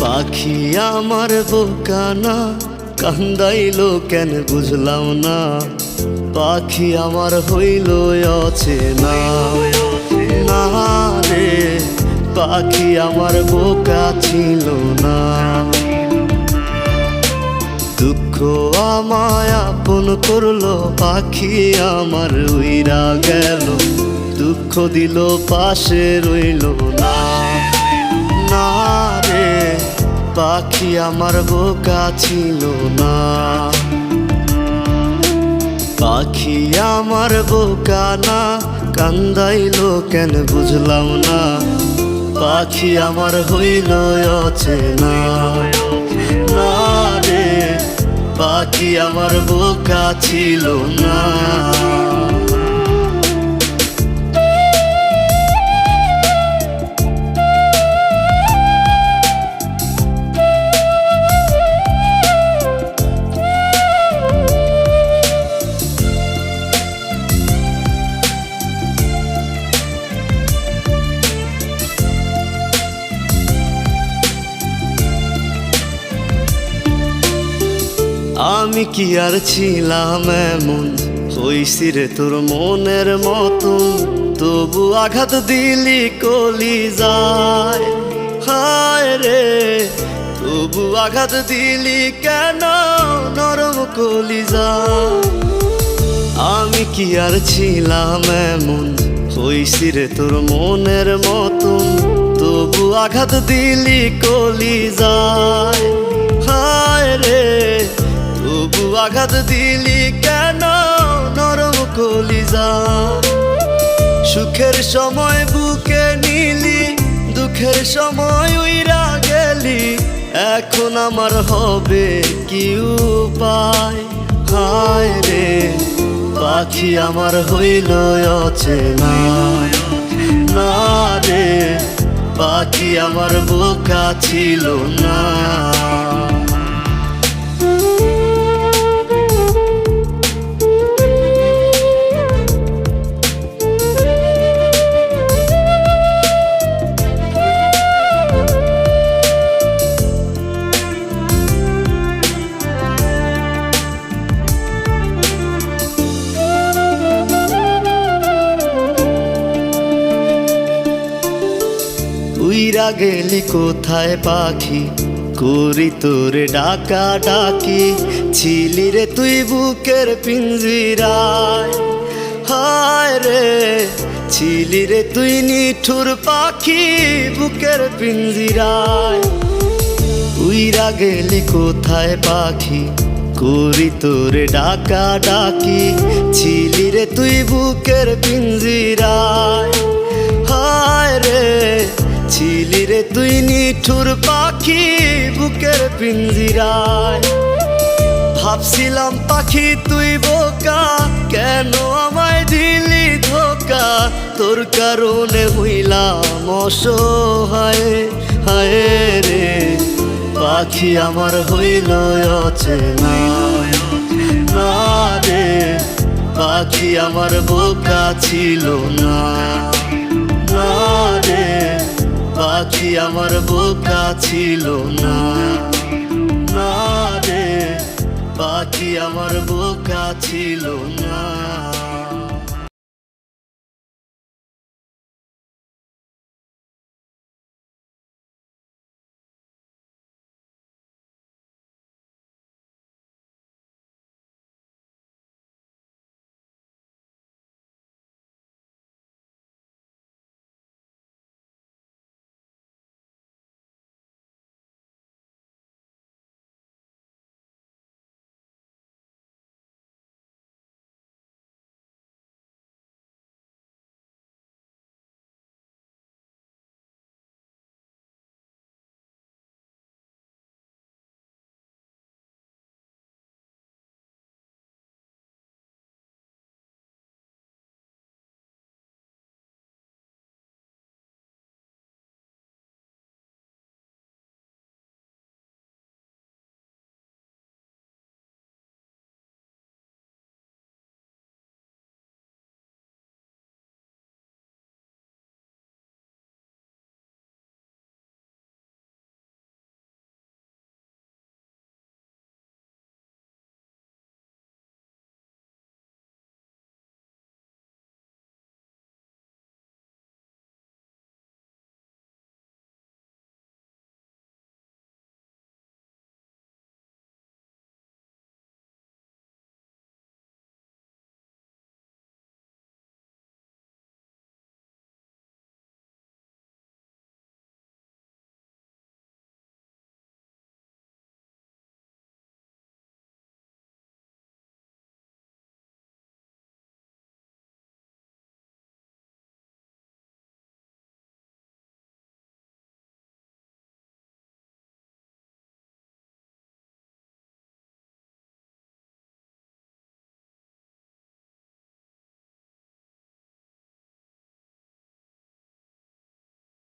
পাখি আমার বোকানা কান্দাইলো কেন বুঝলাম না। পাখি আমার হইল অচেনা না রে, পাখি আমার বোকা ছিল না। দুঃখ আমায় আপন করলো, পাখি আমার উইরা গেল। দুঃখ দিল পাশে রইল না না রে, পাখি আমার বোকা ছিল না। পাখি আমার বোকা না কান্দাইলো কেন বুঝলাম না। পাখি আমার হইল অচেনা না রে, পাখি আমার বোকা ছিল না। আমি কি আর ছিলাম এমন, হইছি রে তোর মনের মতন। তবু আঘাত দিলি কলিজায়, হায় রে তবু আঘাত দিলি কেন নরম কলিজায়। আমি কি আর ছিলাম এমন, হইছি রে তোর মনের মতন। তবু আঘাত দিলি কলিজায়, হায় রে তবু আঘাত দিলি কেন নরম কলিজায়। সুখের সময় বুকে নিলি, দুঃখের সময় উইরা গেলি। এখন আমার হবে কি উপায়, হায় রে পাখি আমার হইল অচেনা না রে, পাখি আমার বোকা ছিল না। উইরা গেলি কোথায় পাখি, করি তোরে ডাকা ডাকি। ছিলি রে তুই বুকের পিঞ্জিরায়, হায় রে ছিলি রে তুই নিঠুর পাখি বুকের পিঞ্জিরায়। উইরা গেলি কোথায় পাখি, করি তোরে ডাকা ডাকি। ছিলি রে তুই বুকের পিঞ্জিরায়, হায় রে ছিলি রে তুই নিঠুর পাখি বুকের পিঞ্জিরায়। ভাবছিলাম পাখি তুই বোকা, কেন আমায় দিলি ধোকা। তোর কারণে হইলাম অসহায়, হায় রে পাখি আমার হইল অচেনা না রে, পাখি আমার বোকা ছিল না না রে, পাখি আমার বোকা ছিল না না রে, পাখি আমার বোকা ছিল না।